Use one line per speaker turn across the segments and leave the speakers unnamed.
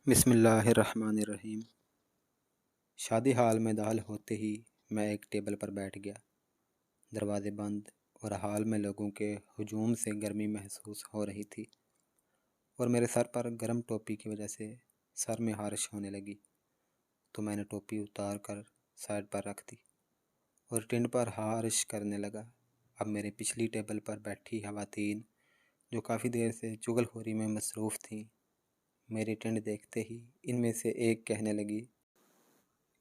بسم اللہ الرحمن الرحیم۔ شادی حال میں داخل ہوتے ہی میں ایک ٹیبل پر بیٹھ گیا۔ دروازے بند اور حال میں لوگوں کے ہجوم سے گرمی محسوس ہو رہی تھی اور میرے سر پر گرم ٹوپی کی وجہ سے سر میں خارش ہونے لگی، تو میں نے ٹوپی اتار کر سائڈ پر رکھ دی اور ٹنڈ پر خارش کرنے لگا۔ اب میرے پچھلی ٹیبل پر بیٹھی خواتین جو کافی دیر سے چغل خوری میں مصروف تھیں، میری ٹنڈ دیکھتے ہی ان میں سے ایک کہنے لگی،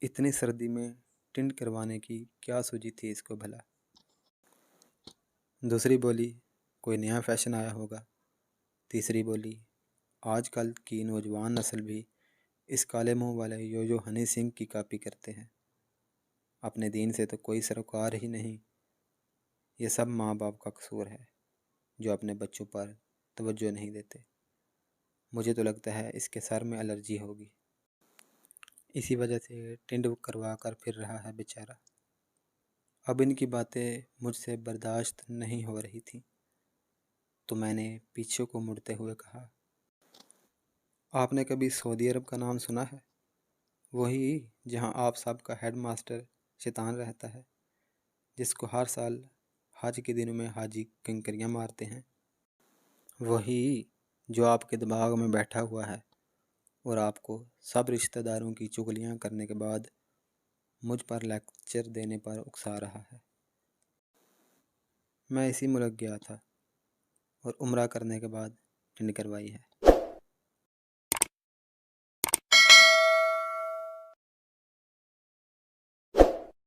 اتنی سردی میں ٹنڈ کروانے کی کیا سوچی تھی اس کو بھلا؟ دوسری بولی، کوئی نیا فیشن آیا ہوگا۔ تیسری بولی، آج کل کی نوجوان نسل بھی اس کالے منہ والے یو ہنی سنگھ کی کاپی کرتے ہیں، اپنے دین سے تو کوئی سروکار ہی نہیں۔ یہ سب ماں باپ کا قصور ہے جو اپنے بچوں پر توجہ نہیں دیتے۔ مجھے تو لگتا ہے اس کے سر میں الرجی ہوگی، اسی وجہ سے ٹنڈ کروا کر پھر رہا ہے بیچارہ۔ اب ان کی باتیں مجھ سے برداشت نہیں ہو رہی تھیں، تو میں نے پیچھے کو مڑتے ہوئے کہا، آپ نے کبھی سعودی عرب کا نام سنا ہے؟ وہی جہاں آپ سب کا ہیڈ ماسٹر شیطان رہتا ہے، جس کو ہر سال حج کے دنوں میں حاجی کنکریاں مارتے ہیں۔ وہی جو آپ کے دماغ میں بیٹھا ہوا ہے اور آپ کو سب رشتہ داروں کی چغلیاں کرنے کے بعد مجھ پر لیکچر دینے پر اکسا رہا ہے۔ میں اسی ملک گیا تھا اور عمرہ کرنے کے بعد ٹنڈ کروائی ہے۔